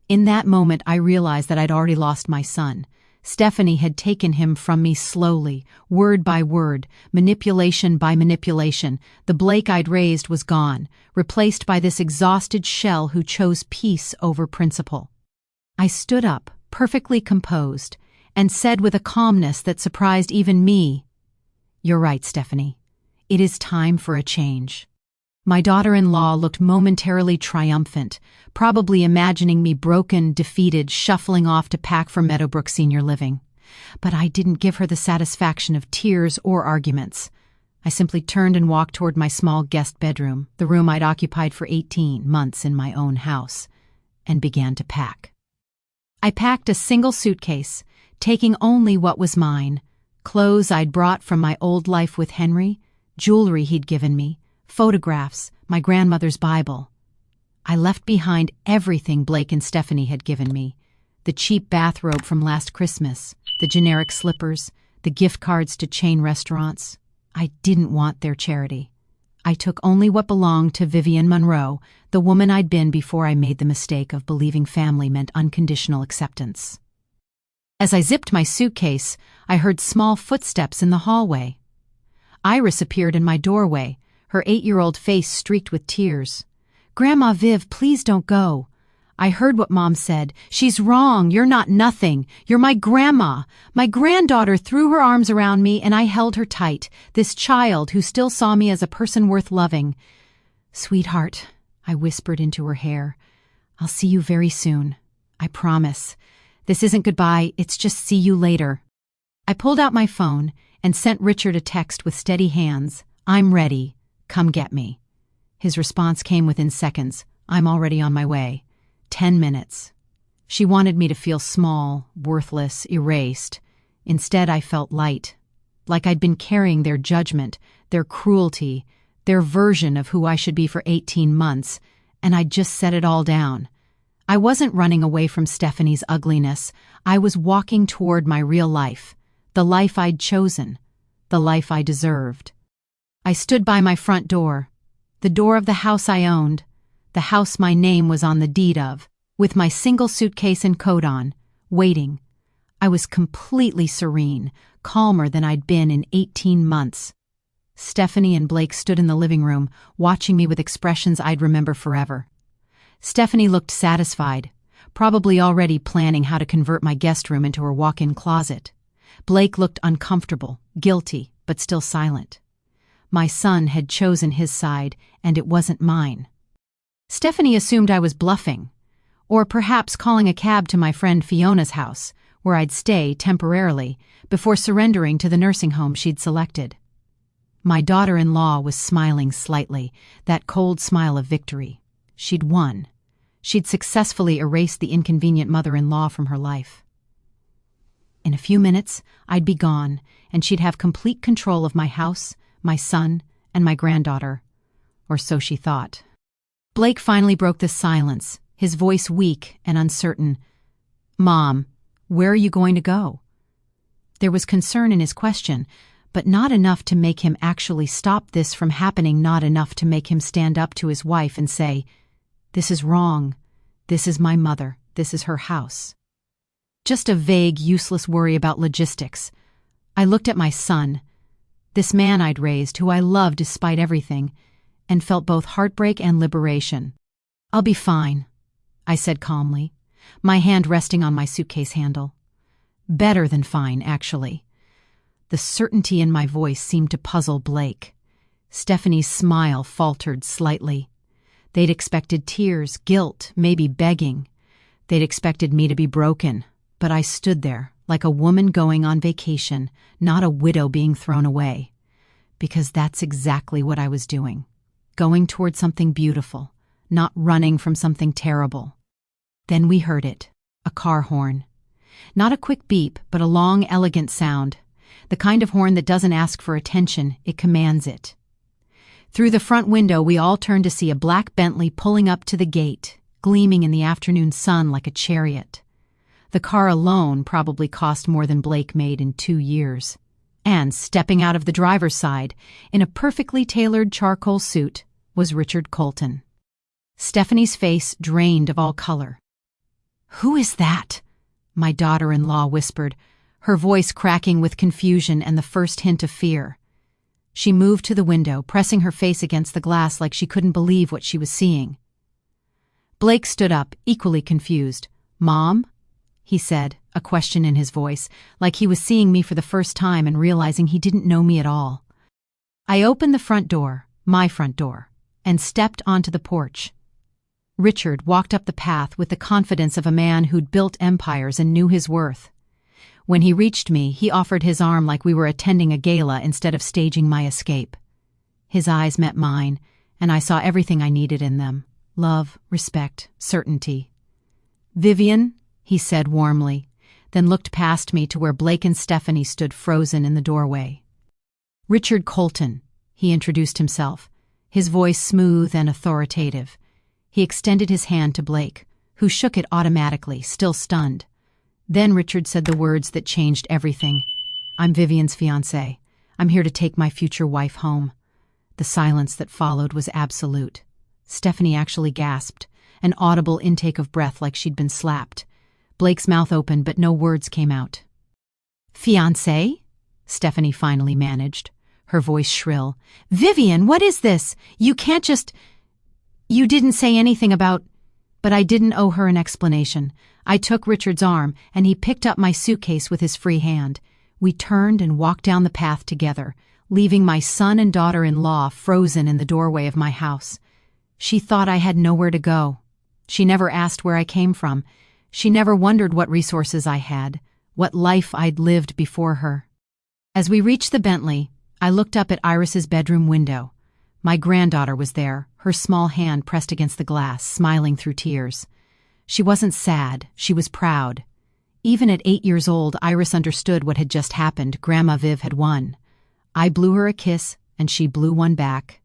In that moment, I realized that I'd already lost my son. Stephanie had taken him from me slowly, word by word, manipulation by manipulation. The Blake I'd raised was gone, replaced by this exhausted shell who chose peace over principle. I stood up, perfectly composed, and said with a calmness that surprised even me, "You're right, Stephanie. It is time for a change." My daughter-in-law looked momentarily triumphant, probably imagining me broken, defeated, shuffling off to pack for Meadowbrook Senior Living. But I didn't give her the satisfaction of tears or arguments. I simply turned and walked toward my small guest bedroom, the room I'd occupied for 18 months in my own house, and began to pack. I packed a single suitcase, taking only what was mine: clothes I'd brought from my old life with Henry, jewelry he'd given me, photographs, my grandmother's Bible. I left behind everything Blake and Stephanie had given me: the cheap bathrobe from last Christmas, the generic slippers, the gift cards to chain restaurants. I didn't want their charity. I took only what belonged to Vivian Monroe, the woman I'd been before I made the mistake of believing family meant unconditional acceptance. As I zipped my suitcase, I heard small footsteps in the hallway. Iris appeared in my doorway, her 8-year-old face streaked with tears. "Grandma Viv, please don't go." I heard what Mom said. "She's wrong. You're not nothing. You're my grandma." My granddaughter threw her arms around me and I held her tight, this child who still saw me as a person worth loving. "Sweetheart," I whispered into her hair, "I'll see you very soon. I promise. This isn't goodbye, it's just see you later." I pulled out my phone and sent Richard a text with steady hands. "I'm ready. Come get me." His response came within seconds. "I'm already on my way." 10 minutes. She wanted me to feel small, worthless, erased. Instead, I felt light, like I'd been carrying their judgment, their cruelty, their version of who I should be for 18 months, and I'd just set it all down. I wasn't running away from Stephanie's ugliness. I was walking toward my real life, the life I'd chosen, the life I deserved. I stood by my front door, the door of the house I owned, the house my name was on the deed of, with my single suitcase and coat on, waiting. I was completely serene, calmer than I'd been in 18 months. Stephanie and Blake stood in the living room, watching me with expressions I'd remember forever. Stephanie looked satisfied, probably already planning how to convert my guest room into her walk-in closet. Blake looked uncomfortable, guilty, but still silent. My son had chosen his side, and it wasn't mine. Stephanie assumed I was bluffing, or perhaps calling a cab to my friend Fiona's house, where I'd stay temporarily before surrendering to the nursing home she'd selected. My daughter-in-law was smiling slightly, that cold smile of victory. She'd won. She'd successfully erased the inconvenient mother-in-law from her life. In a few minutes, I'd be gone, and she'd have complete control of my house, my son, and my granddaughter. Or so she thought. Blake finally broke the silence, his voice weak and uncertain. "Mom, where are you going to go?" There was concern in his question, but not enough to make him actually stop this from happening, not enough to make him stand up to his wife and say, "This is wrong. This is my mother. This is her house." Just a vague, useless worry about logistics. I looked at my son, this man I'd raised, who I loved despite everything, and felt both heartbreak and liberation. "I'll be fine," I said calmly, my hand resting on my suitcase handle. Better than fine, actually. The certainty in my voice seemed to puzzle Blake. Stephanie's smile faltered slightly. They'd expected tears, guilt, maybe begging. They'd expected me to be broken, but I stood there, like a woman going on vacation, not a widow being thrown away. Because that's exactly what I was doing. Going toward something beautiful, not running from something terrible. Then we heard it, a car horn. Not a quick beep, but a long, elegant sound. The kind of horn that doesn't ask for attention, it commands it. Through the front window, we all turned to see a black Bentley pulling up to the gate, gleaming in the afternoon sun like a chariot. The car alone probably cost more than Blake made in 2 years. And stepping out of the driver's side, in a perfectly tailored charcoal suit, was Richard Colton. Stephanie's face drained of all color. "Who is that?" my daughter-in-law whispered, her voice cracking with confusion and the first hint of fear. She moved to the window, pressing her face against the glass like she couldn't believe what she was seeing. Blake stood up, equally confused. "Mom?" he said, a question in his voice, like he was seeing me for the first time and realizing he didn't know me at all. I opened the front door, my front door, and stepped onto the porch. Richard walked up the path with the confidence of a man who'd built empires and knew his worth. When he reached me, he offered his arm like we were attending a gala instead of staging my escape. His eyes met mine, and I saw everything I needed in them: love, respect, certainty. "Vivian," he said warmly, then looked past me to where Blake and Stephanie stood frozen in the doorway. Richard Colton, he introduced himself, his voice smooth and authoritative. He extended his hand to Blake, who shook it automatically, still stunned. Then Richard said the words that changed everything. "I'm Vivian's fiancé. I'm here to take my future wife home." The silence that followed was absolute. Stephanie actually gasped, an audible intake of breath like she'd been slapped. Blake's mouth opened, but no words came out. "Fiancé?" Stephanie finally managed, her voice shrill. "Vivian, what is this? You can't just... You didn't say anything about..." But I didn't owe her an explanation. I took Richard's arm, and he picked up my suitcase with his free hand. We turned and walked down the path together, leaving my son and daughter-in-law frozen in the doorway of my house. She thought I had nowhere to go. She never asked where I came from. She never wondered what resources I had, what life I'd lived before her. As we reached the Bentley, I looked up at Iris's bedroom window. My granddaughter was there, her small hand pressed against the glass, smiling through tears. She wasn't sad, she was proud. Even at 8 years old, Iris understood what had just happened. Grandma Viv had won. I blew her a kiss, and she blew one back.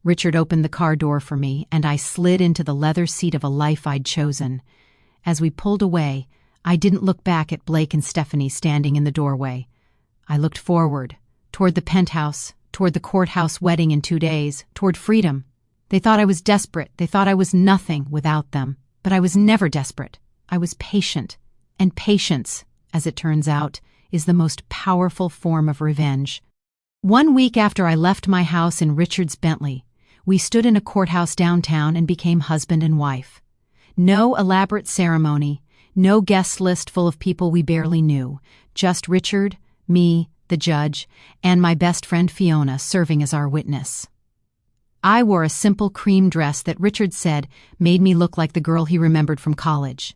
Richard opened the car door for me, and I slid into the leather seat of a life I'd chosen. As we pulled away, I didn't look back at Blake and Stephanie standing in the doorway. I looked forward, toward the penthouse, toward the courthouse wedding in 2 days, toward freedom. They thought I was desperate. They thought I was nothing without them. But I was never desperate. I was patient. And patience, as it turns out, is the most powerful form of revenge. 1 week after I left my house in Richard's Bentley, we stood in a courthouse downtown and became husband and wife. No elaborate ceremony, no guest list full of people we barely knew, just Richard, me, the judge, and my best friend Fiona serving as our witness. I wore a simple cream dress that Richard said made me look like the girl he remembered from college.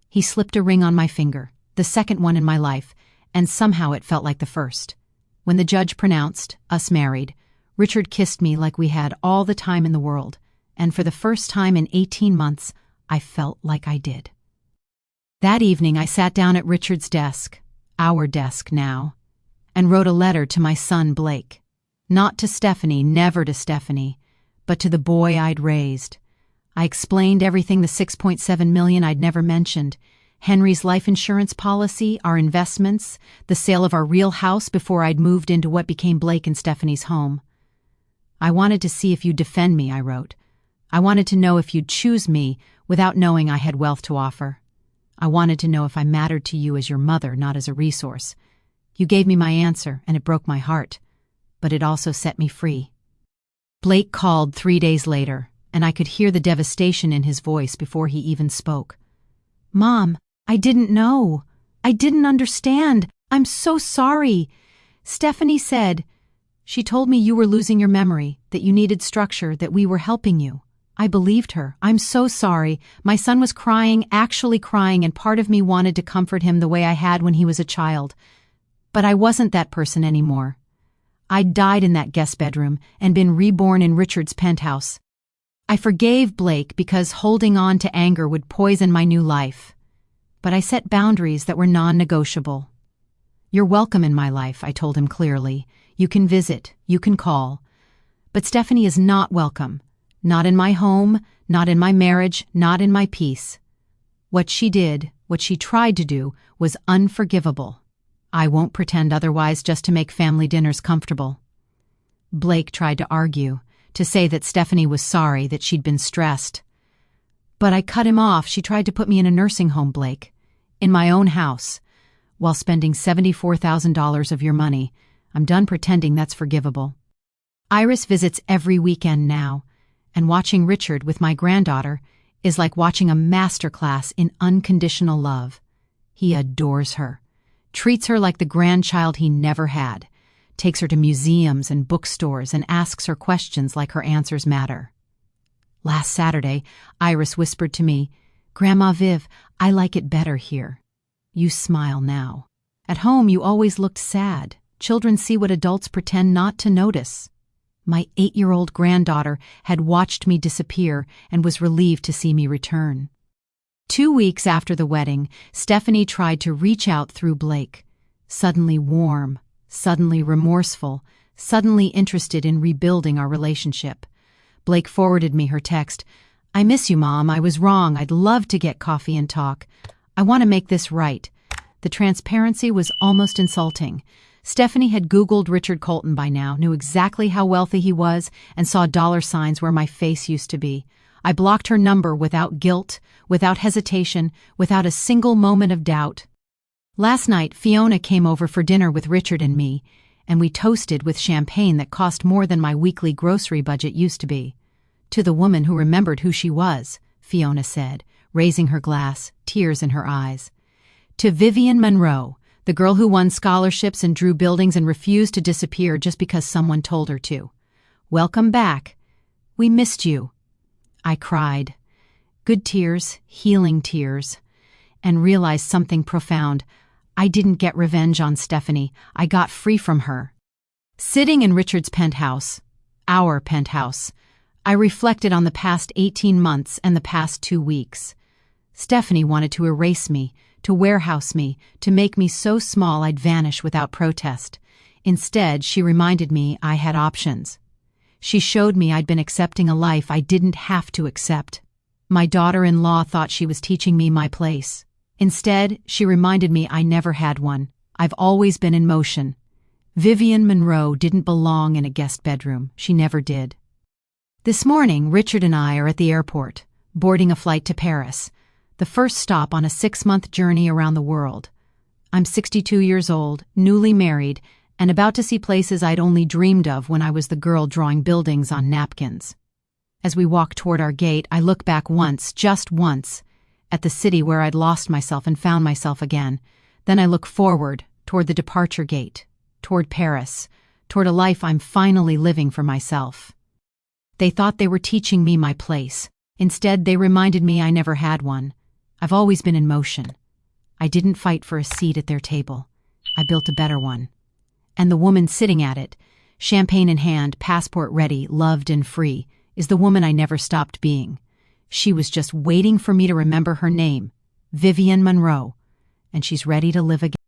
He slipped a ring on my finger, the second one in my life, and somehow it felt like the first. When the judge pronounced us married, Richard kissed me like we had all the time in the world, and for the first time in 18 months, I felt like I did. That evening I sat down at Richard's desk, our desk now, and wrote a letter to my son Blake. Not to Stephanie, never to Stephanie, but to the boy I'd raised. I explained everything, the $6.7 million I'd never mentioned, Henry's life insurance policy, our investments, the sale of our real house before I'd moved into what became Blake and Stephanie's home. "I wanted to see if you'd defend me," I wrote. "I wanted to know if you'd choose me without knowing I had wealth to offer. I wanted to know if I mattered to you as your mother, not as a resource. You gave me my answer, and it broke my heart, but it also set me free." Blake called 3 days later, and I could hear the devastation in his voice before he even spoke. "Mom, I didn't know. I didn't understand. I'm so sorry. Stephanie said, she told me you were losing your memory, that you needed structure, that we were helping you. I believed her. I'm so sorry. My son was crying, actually crying, and part of me wanted to comfort him the way I had when he was a child. But I wasn't that person anymore. I'd died in that guest bedroom and been reborn in Richard's penthouse. I forgave Blake because holding on to anger would poison my new life. But I set boundaries that were non-negotiable. You're welcome in my life, I told him clearly. You can visit, you can call. But Stephanie is not welcome. Not in my home, not in my marriage, not in my peace. What she did, what she tried to do, was unforgivable. I won't pretend otherwise just to make family dinners comfortable. Blake tried to argue, to say that Stephanie was sorry, that she'd been stressed. But I cut him off. She tried to put me in a nursing home, Blake, in my own house, while spending $74,000 of your money. I'm done pretending that's forgivable. Iris visits every weekend now, and watching Richard with my granddaughter is like watching a masterclass in unconditional love. He adores her, treats her like the grandchild he never had, takes her to museums and bookstores and asks her questions like her answers matter. Last Saturday, Iris whispered to me, "Grandma Viv, I like it better here." You smile now. At home, you always looked sad. Children see what adults pretend not to notice. My 8-year-old granddaughter had watched me disappear and was relieved to see me return. 2 weeks after the wedding, Stephanie tried to reach out through Blake. Suddenly warm, suddenly remorseful, suddenly interested in rebuilding our relationship. Blake forwarded me her text. "I miss you, Mom. I was wrong. I'd love to get coffee and talk. I want to make this right." The transparency was almost insulting. Stephanie had Googled Richard Colton by now, knew exactly how wealthy he was, and saw dollar signs where my face used to be. I blocked her number without guilt, without hesitation, without a single moment of doubt. Last night, Fiona came over for dinner with Richard and me, and we toasted with champagne that cost more than my weekly grocery budget used to be. "To the woman who remembered who she was," Fiona said, raising her glass, tears in her eyes. "To Vivian Monroe, the girl who won scholarships and drew buildings and refused to disappear just because someone told her to. Welcome back. We missed you." I cried. Good tears, healing tears, and realized something profound. I didn't get revenge on Stephanie. I got free from her. Sitting in Richard's penthouse, our penthouse, I reflected on the past 18 months and the past 2 weeks. Stephanie wanted to erase me, to warehouse me, to make me so small I'd vanish without protest. Instead, she reminded me I had options. She showed me I'd been accepting a life I didn't have to accept. My daughter-in-law thought she was teaching me my place. Instead, she reminded me I never had one. I've always been in motion. Vivian Monroe didn't belong in a guest bedroom. She never did. This morning, Richard and I are at the airport, boarding a flight to Paris, the first stop on a 6-month journey around the world. I'm 62 years old, newly married, and about to see places I'd only dreamed of when I was the girl drawing buildings on napkins. As we walk toward our gate, I look back once, just once, at the city where I'd lost myself and found myself again. Then I look forward, toward the departure gate, toward Paris, toward a life I'm finally living for myself. They thought they were teaching me my place. Instead, they reminded me I never had one. I've always been in motion. I didn't fight for a seat at their table. I built a better one. And the woman sitting at it, champagne in hand, passport ready, loved and free, is the woman I never stopped being. She was just waiting for me to remember her name, Vivian Monroe, and she's ready to live again.